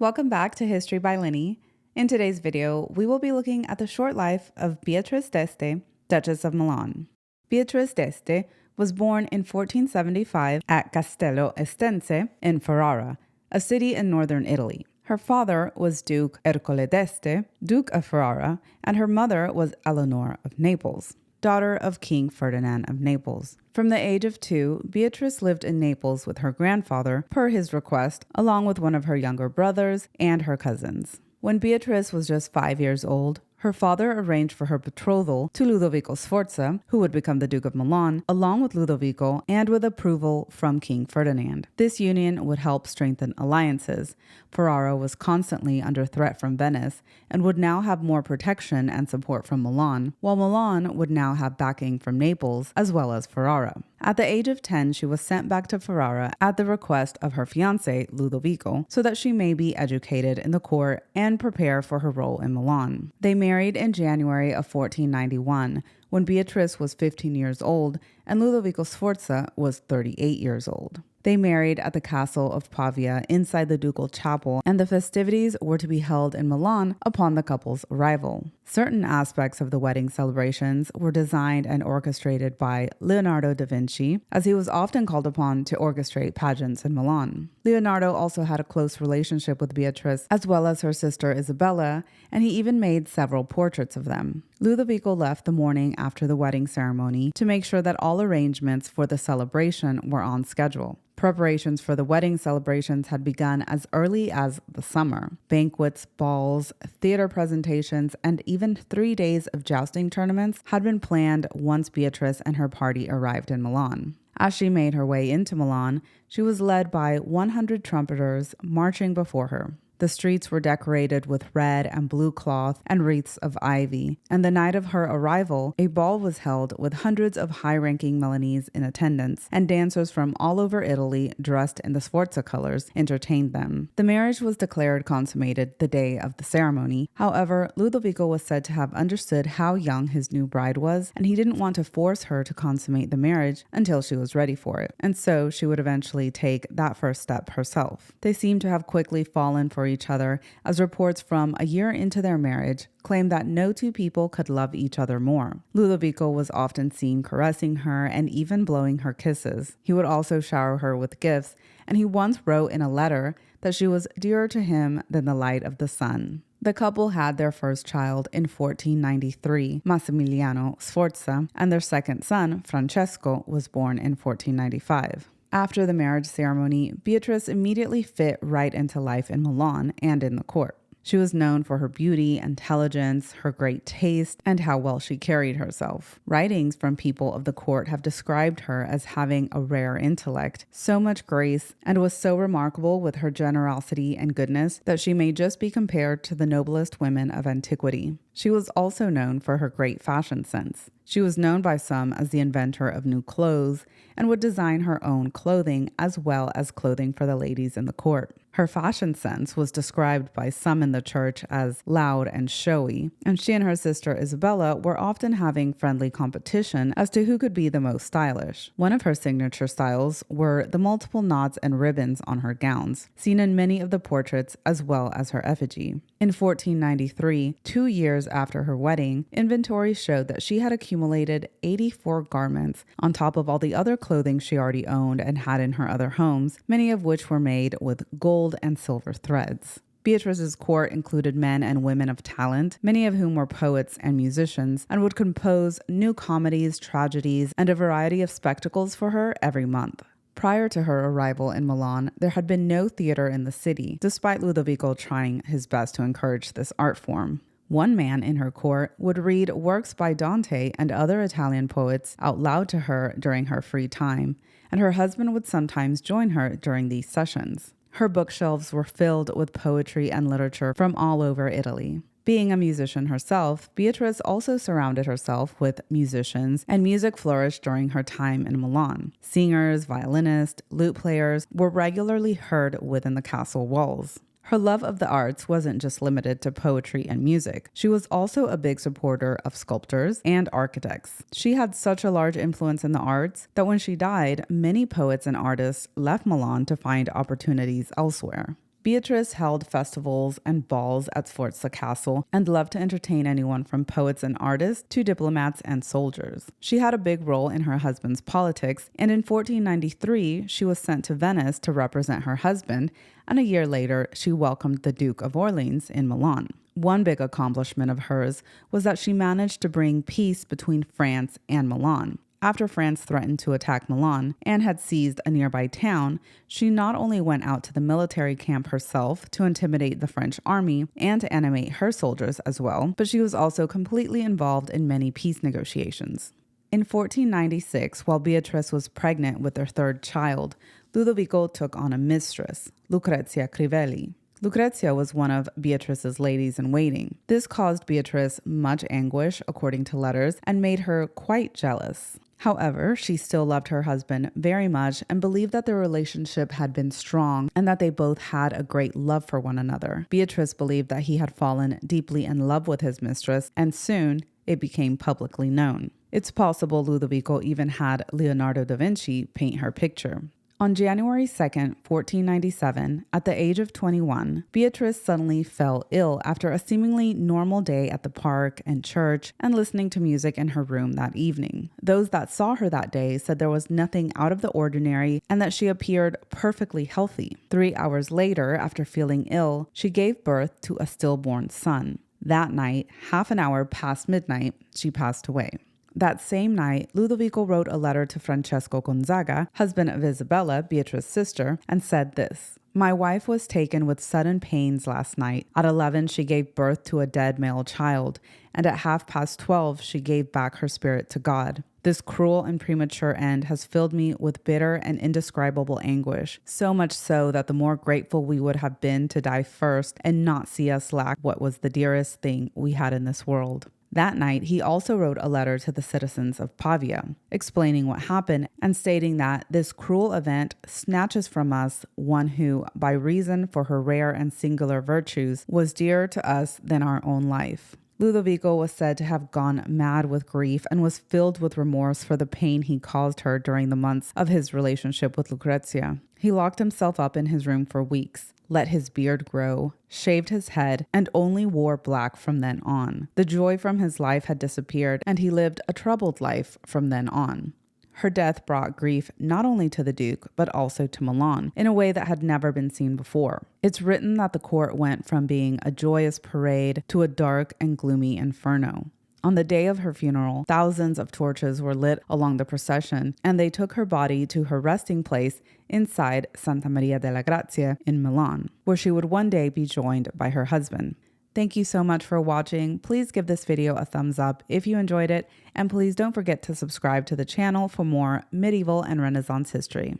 Welcome back to History by Lynny. In today's video, we will be looking at the short life of Beatrice d'Este, Duchess of Milan. Beatrice d'Este was born in 1475 at Castello Estense in Ferrara, a city in northern Italy. Her father was Duke Ercole d'Este, Duke of Ferrara, and her mother was Eleanor of Naples, daughter of King Ferdinand of Naples. From the age of 2, Beatrice lived in Naples with her grandfather, per his request, along with one of her younger brothers and her cousins. When Beatrice was just 5 years old, her father arranged for her betrothal to Ludovico Sforza, who would become the Duke of Milan, along with Ludovico and with approval from King Ferdinand. This union would help strengthen alliances. Ferrara was constantly under threat from Venice and would now have more protection and support from Milan, while Milan would now have backing from Naples as well as Ferrara. At the age of 10, she was sent back to Ferrara at the request of her fiancé, Ludovico, so that she may be educated in the court and prepare for her role in Milan. They married in January of 1491, when Beatrice was 15 years old and Ludovico Sforza was 38 years old. They married at the castle of Pavia inside the ducal chapel, and the festivities were to be held in Milan upon the couple's arrival. Certain aspects of the wedding celebrations were designed and orchestrated by Leonardo da Vinci, as he was often called upon to orchestrate pageants in Milan. Leonardo also had a close relationship with Beatrice, as well as her sister Isabella, and he even made several portraits of them. Ludovico left the morning after the wedding ceremony to make sure that all arrangements for the celebration were on schedule. Preparations for the wedding celebrations had begun as early as the summer. Banquets, balls, theater presentations, and even 3 days of jousting tournaments had been planned once Beatrice and her party arrived in Milan. As she made her way into Milan, she was led by 100 trumpeters marching before her. The streets were decorated with red and blue cloth and wreaths of ivy, and the night of her arrival, a ball was held with hundreds of high-ranking Milanese in attendance, and dancers from all over Italy dressed in the Sforza colors entertained them. The marriage was declared consummated the day of the ceremony. However, Ludovico was said to have understood how young his new bride was, and he didn't want to force her to consummate the marriage until she was ready for it, and so she would eventually take that first step herself. They seem to have quickly fallen for each other, as reports from a year into their marriage claim that no two people could love each other more. Ludovico was often seen caressing her and even blowing her kisses. He would also shower her with gifts, and he once wrote in a letter that she was dearer to him than the light of the sun. The couple had their first child in 1493, Massimiliano Sforza, and their second son, Francesco, was born in 1495. After the marriage ceremony, Beatrice immediately fit right into life in Milan and in the court. She was known for her beauty, intelligence, her great taste, and how well she carried herself. Writings from people of the court have described her as having a rare intellect, so much grace, and was so remarkable with her generosity and goodness that she may just be compared to the noblest women of antiquity. She was also known for her great fashion sense. She was known by some as the inventor of new clothes and would design her own clothing as well as clothing for the ladies in the court. Her fashion sense was described by some in the church as loud and showy, and she and her sister Isabella were often having friendly competition as to who could be the most stylish. One of her signature styles were the multiple knots and ribbons on her gowns, seen in many of the portraits as well as her effigy. In 1493, 2 years after her wedding, inventory showed that she had accumulated 84 garments on top of all the other clothing she already owned and had in her other homes, many of which were made with gold and silver threads. Beatrice's court included men and women of talent, many of whom were poets and musicians, and would compose new comedies, tragedies, and a variety of spectacles for her every month. Prior to her arrival in Milan, there had been no theater in the city, despite Ludovico trying his best to encourage this art form. One man in her court would read works by Dante and other Italian poets out loud to her during her free time, and her husband would sometimes join her during these sessions. Her bookshelves were filled with poetry and literature from all over Italy. Being a musician herself, Beatrice also surrounded herself with musicians, and music flourished during her time in Milan. Singers, violinists, lute players were regularly heard within the castle walls. Her love of the arts wasn't just limited to poetry and music. She was also a big supporter of sculptors and architects. She had such a large influence in the arts that when she died, many poets and artists left Milan to find opportunities elsewhere. Beatrice held festivals and balls at Sforza Castle and loved to entertain anyone from poets and artists to diplomats and soldiers. She had a big role in her husband's politics, and in 1493 she was sent to Venice to represent her husband, and a year later she welcomed the Duke of Orleans in Milan. One big accomplishment of hers was that she managed to bring peace between France and Milan. After France threatened to attack Milan and had seized a nearby town, she not only went out to the military camp herself to intimidate the French army and to animate her soldiers as well, but she was also completely involved in many peace negotiations. In 1496, while Beatrice was pregnant with their third child, Ludovico took on a mistress, Lucrezia Crivelli. Lucrezia was one of Beatrice's ladies-in-waiting. This caused Beatrice much anguish, according to letters, and made her quite jealous. However, she still loved her husband very much and believed that their relationship had been strong and that they both had a great love for one another. Beatrice believed that he had fallen deeply in love with his mistress, and soon it became publicly known. It's possible Ludovico even had Leonardo da Vinci paint her picture. On January 2nd, 1497, at the age of 21, Beatrice suddenly fell ill after a seemingly normal day at the park and church and listening to music in her room that evening. Those that saw her that day said there was nothing out of the ordinary and that she appeared perfectly healthy. 3 hours later, after feeling ill, she gave birth to a stillborn son. That night, half an hour past midnight, she passed away. That same night, Ludovico wrote a letter to Francesco Gonzaga, husband of Isabella, Beatrice's sister, and said this: "My wife was taken with sudden pains last night. At 11, she gave birth to a dead male child, and at 12:30, she gave back her spirit to God. This cruel and premature end has filled me with bitter and indescribable anguish, so much so that the more grateful we would have been to die first and not see us lack what was the dearest thing we had in this world." That night, he also wrote a letter to the citizens of Pavia, explaining what happened and stating that this cruel event snatches from us one who, by reason for her rare and singular virtues, was dearer to us than our own life. Ludovico was said to have gone mad with grief and was filled with remorse for the pain he caused her during the months of his relationship with Lucrezia. He locked himself up in his room for weeks, let his beard grow, shaved his head, and only wore black from then on. The joy from his life had disappeared, and he lived a troubled life from then on. Her death brought grief not only to the Duke, but also to Milan, in a way that had never been seen before. It's written that the court went from being a joyous parade to a dark and gloomy inferno. On the day of her funeral, thousands of torches were lit along the procession, and they took her body to her resting place inside Santa Maria della Grazia in Milan, where she would one day be joined by her husband. Thank you so much for watching. Please give this video a thumbs up if you enjoyed it, and please don't forget to subscribe to the channel for more medieval and Renaissance history.